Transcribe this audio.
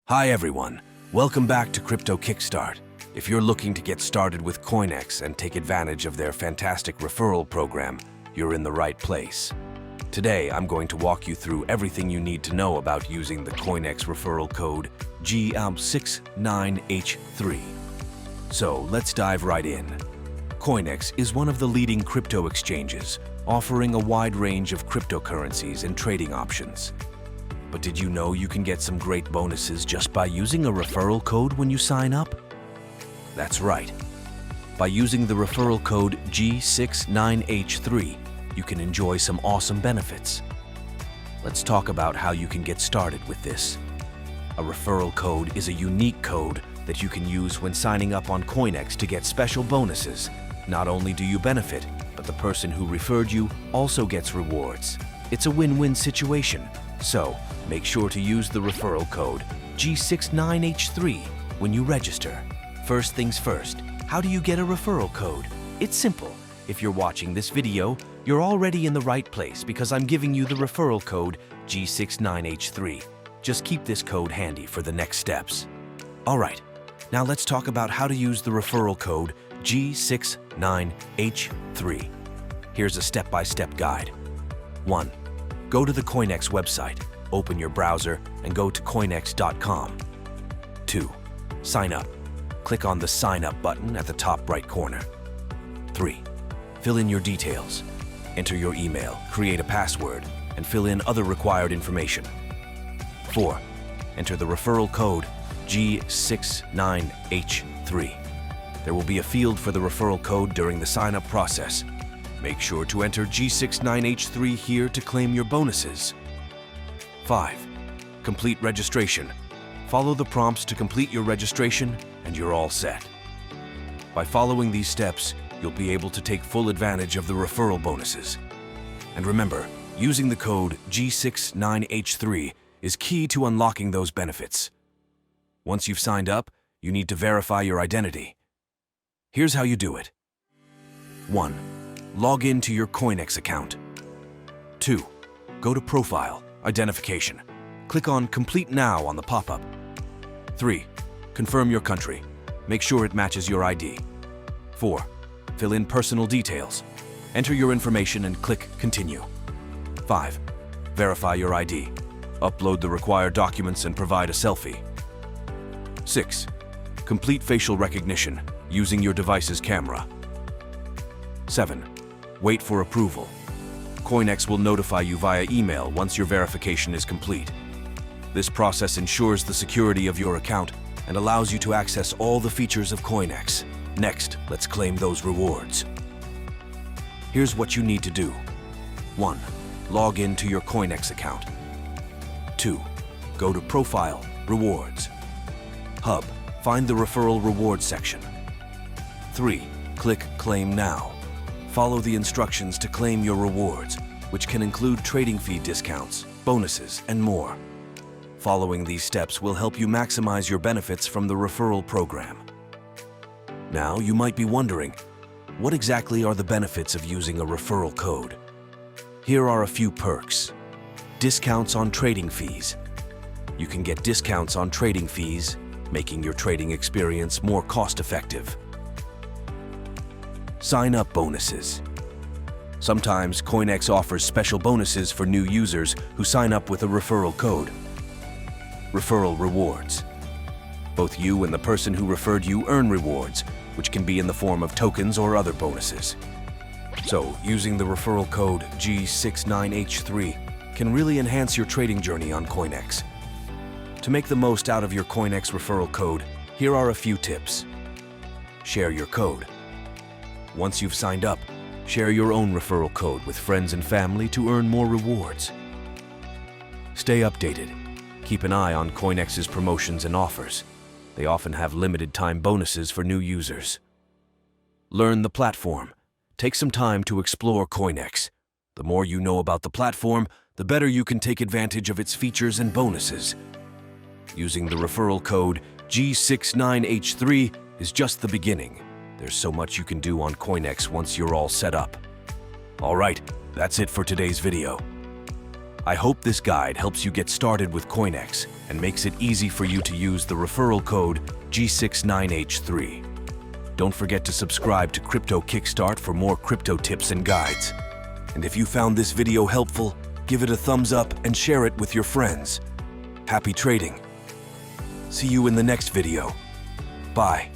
Hi everyone, welcome back to Crypto Kickstart. If you're looking to get started with CoinEx and take advantage of their fantastic referral program, you're in the right place. Today, I'm going to walk you through everything you need to know about using the CoinEx Referral Code g69h3. So let's dive right in. CoinEx is one of the leading crypto exchanges, offering a wide range of cryptocurrencies and trading options. But did you know you can get some great bonuses just by using a referral code when you sign up? That's right. By using the referral code g69h3, you can enjoy some awesome benefits. Let's talk about how you can get started with this. A referral code is a unique code that you can use when signing up on CoinEx to get special bonuses. Not only do you benefit, but the person who referred you also gets rewards. It's a win-win situation. So, make sure to use the referral code g69h3 when you register. First things first, how do you get a referral code? It's simple. If you're watching this video, you're already in the right place because I'm giving you the referral code g69h3. Just keep this code handy for the next steps. Alright, now let's talk about how to use the referral code g69h3. Here's a step-by-step guide. 1. Go to the CoinEx website, open your browser, and go to coinex.com. 2. Sign up. Click on the Sign Up button at the top right corner. 3. Fill in your details. Enter your email, create a password, and fill in other required information. 4. Enter the referral code g69h3. There will be a field for the referral code during the sign-up process. Make sure to enter g69h3 here to claim your bonuses. 5. Complete registration. Follow the prompts to complete your registration and you're all set. By following these steps, you'll be able to take full advantage of the referral bonuses. And remember, using the code g69h3 is key to unlocking those benefits. Once you've signed up, you need to verify your identity. Here's how you do it. 1. Log in to your CoinEx account. 2. Go to Profile, Identification. Click on Complete Now on the pop-up. 3. Confirm your country. Make sure it matches your ID. 4. Fill in personal details. Enter your information and click Continue. 5. Verify your ID. Upload the required documents and provide a selfie. 6. Complete facial recognition using your device's camera. 7. Wait for approval. CoinEx will notify you via email once your verification is complete. This process ensures the security of your account and allows you to access all the features of CoinEx. Next, let's claim those rewards. Here's what you need to do. 1. Log in to your CoinEx account. 2. Go to Profile, Rewards. Hub, find the Referral Rewards section. 3. Click Claim Now. Follow the instructions to claim your rewards, which can include trading fee discounts, bonuses, and more. Following these steps will help you maximize your benefits from the referral program. Now, you might be wondering, what exactly are the benefits of using a referral code? Here are a few perks. Discounts on trading fees. You can get discounts on trading fees, making your trading experience more cost-effective. Sign-up bonuses. Sometimes CoinEx offers special bonuses for new users who sign up with a referral code. Referral rewards. Both you and the person who referred you earn rewards, which can be in the form of tokens or other bonuses. So, using the referral code g69h3 can really enhance your trading journey on CoinEx. To make the most out of your CoinEx referral code, here are a few tips. Share your code. Once you've signed up, share your own referral code with friends and family to earn more rewards. Stay updated. Keep an eye on CoinEx's promotions and offers. They often have limited-time bonuses for new users. Learn the platform. Take some time to explore CoinEx. The more you know about the platform, the better you can take advantage of its features and bonuses. Using the referral code g69h3 is just the beginning. There's so much you can do on CoinEx once you're all set up. Alright, that's it for today's video. I hope this guide helps you get started with CoinEx and makes it easy for you to use the referral code g69h3. Don't forget to subscribe to Crypto Kickstart for more crypto tips and guides. And if you found this video helpful, give it a thumbs up and share it with your friends. Happy trading! See you in the next video. Bye.